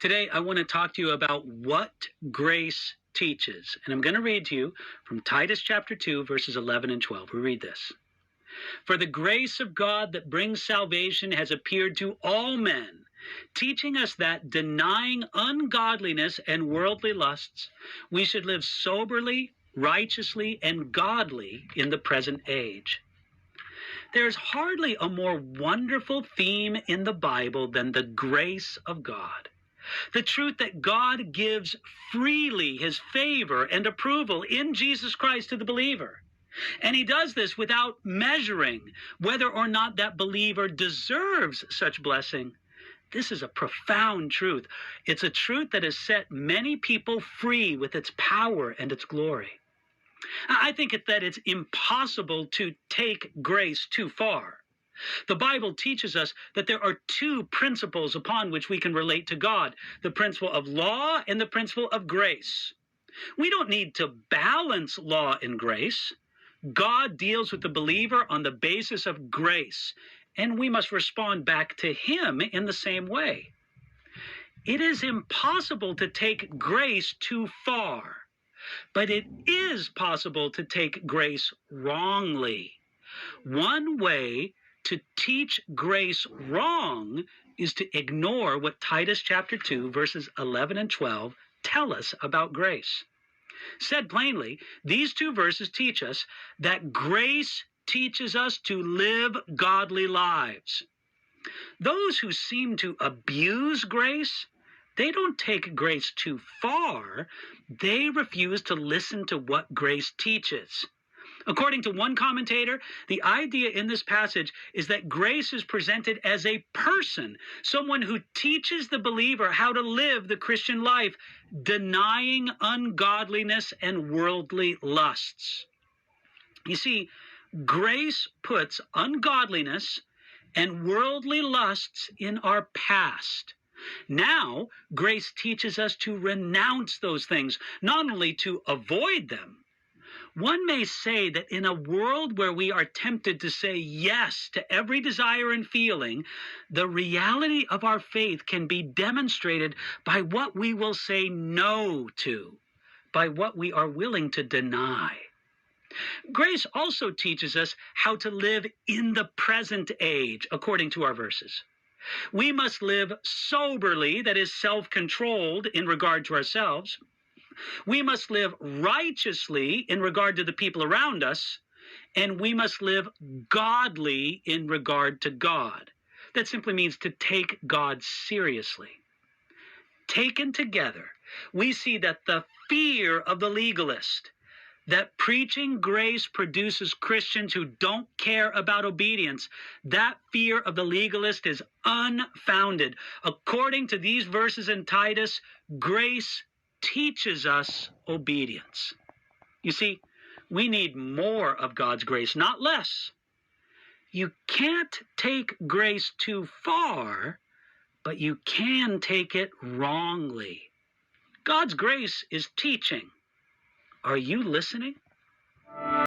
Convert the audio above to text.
Today, I want to talk to you about what grace teaches. And I'm going to read to you from Titus chapter 2, verses 11 and 12. We read this. For the grace of God that brings salvation has appeared to all men, teaching us that, denying ungodliness and worldly lusts, we should live soberly, righteously, and godly in the present age. There's hardly a more wonderful theme in the Bible than the grace of God. The truth that God gives freely his favor and approval in Jesus Christ to the believer. And he does this without measuring whether or not that believer deserves such blessing. This is a profound truth. It's a truth that has set many people free with its power and its glory. I think that it's impossible to take grace too far. The Bible teaches us that there are two principles upon which we can relate to God, the principle of law and the principle of grace. We don't need to balance law and grace. God deals with the believer on the basis of grace, and we must respond back to him in the same way. It is impossible to take grace too far, but it is possible to take grace wrongly. One way to teach grace wrong is to ignore what Titus chapter 2, verses 11 and 12 tell us about grace. Said plainly, these two verses teach us that grace teaches us to live godly lives. Those who seem to abuse grace, they don't take grace too far. They refuse to listen to what grace teaches. According to one commentator, the idea in this passage is that grace is presented as a person, someone who teaches the believer how to live the Christian life, denying ungodliness and worldly lusts. You see, grace puts ungodliness and worldly lusts in our past. Now, grace teaches us to renounce those things, not only to avoid them. One may say that in a world where we are tempted to say yes to every desire and feeling, the reality of our faith can be demonstrated by what we will say no to, by what we are willing to deny. Grace also teaches us how to live in the present age, according to our verses. We must live soberly, that is, self-controlled in regard to ourselves. We must live righteously in regard to the people around us, and we must live godly in regard to God. That simply means to take God seriously. Taken together, we see that the fear of the legalist, that preaching grace produces Christians who don't care about obedience, that fear of the legalist is unfounded. According to these verses in Titus, grace teaches us obedience. You see, we need more of God's grace, not less. You can't take grace too far, but you can take it wrongly. God's grace is teaching. Are you listening?